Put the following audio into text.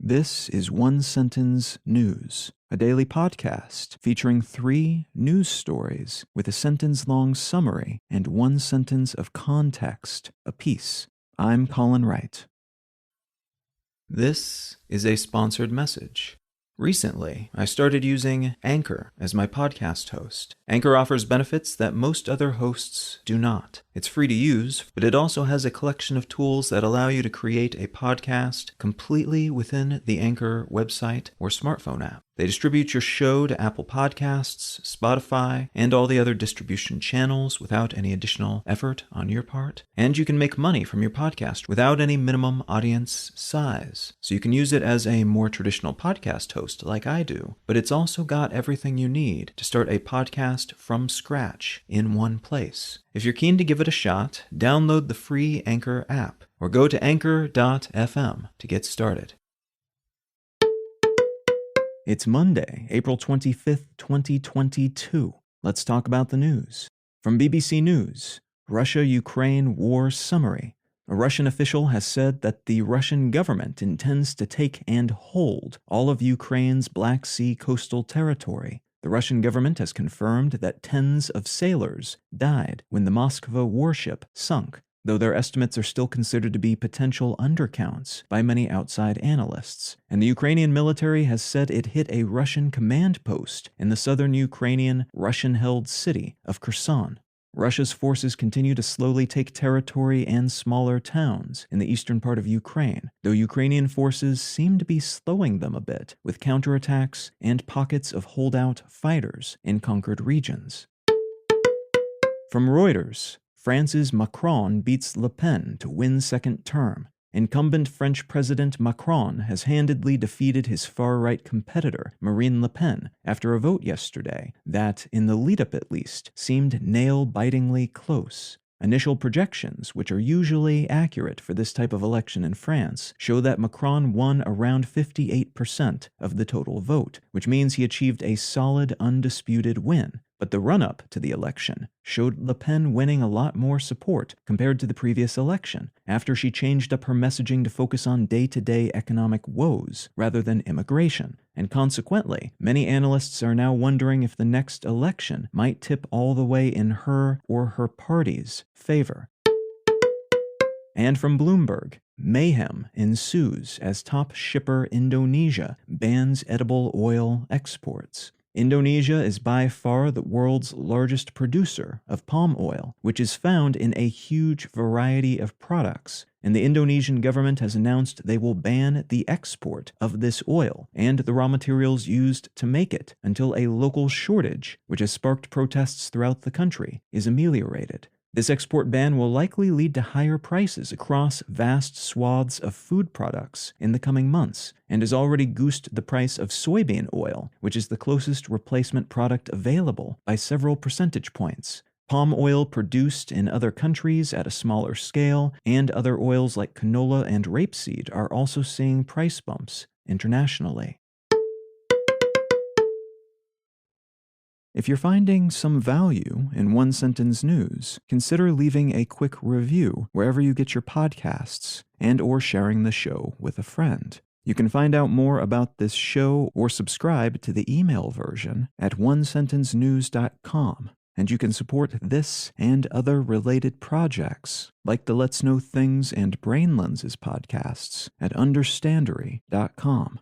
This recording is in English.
This is One Sentence News, a daily podcast featuring 3 news stories with a sentence-long summary and 1 sentence of context apiece. I'm Colin Wright. This is a sponsored message. Recently, I started using Anchor as my podcast host. Anchor offers benefits that most other hosts do not. It's free to use, but it also has a collection of tools that allow you to create a podcast completely within the Anchor website or smartphone app. They distribute your show to Apple Podcasts, Spotify, and all the other distribution channels without any additional effort on your part. And you can make money from your podcast without any minimum audience size. So you can use it as a more traditional podcast host like I do, but it's also got everything you need to start a podcast from scratch in one place. If you're keen to give it a shot, download the free Anchor app or go to anchor.fm to get started. It's Monday, April 25th, 2022. Let's talk about the news. From BBC News, Russia-Ukraine war summary. A Russian official has said that the Russian government intends to take and hold all of Ukraine's Black Sea coastal territory. The Russian government has confirmed that tens of sailors died when the Moskva warship sunk, though their estimates are still considered to be potential undercounts by many outside analysts. And the Ukrainian military has said it hit a Russian command post in the southern Ukrainian Russian-held city of Kherson. Russia's forces continue to slowly take territory and smaller towns in the eastern part of Ukraine, though Ukrainian forces seem to be slowing them a bit with counterattacks and pockets of holdout fighters in conquered regions. From Reuters, France's Macron beats Le Pen to win second term. Incumbent French President Macron has handedly defeated his far-right competitor, Marine Le Pen, after a vote yesterday that, in the lead-up at least, seemed nail-bitingly close. Initial projections, which are usually accurate for this type of election in France, show that Macron won around 58% of the total vote, which means he achieved a solid, undisputed win. But the run-up to the election showed Le Pen winning a lot more support compared to the previous election, after she changed up her messaging to focus on day-to-day economic woes rather than immigration. And consequently, many analysts are now wondering if the next election might tip all the way in her or her party's favor. And from Bloomberg, mayhem ensues as top shipper Indonesia bans edible oil exports. Indonesia is by far the world's largest producer of palm oil, which is found in a huge variety of products, and the Indonesian government has announced they will ban the export of this oil and the raw materials used to make it until a local shortage, which has sparked protests throughout the country, is ameliorated. This export ban will likely lead to higher prices across vast swaths of food products in the coming months, and has already goosed the price of soybean oil, which is the closest replacement product available, by several percentage points. Palm oil produced in other countries at a smaller scale, and other oils like canola and rapeseed are also seeing price bumps internationally. If you're finding some value in One Sentence News, consider leaving a quick review wherever you get your podcasts and/or sharing the show with a friend. You can find out more about this show or subscribe to the email version at onesentencenews.com. And you can support this and other related projects, like the Let's Know Things and Brain Lenses podcasts, at understandery.com.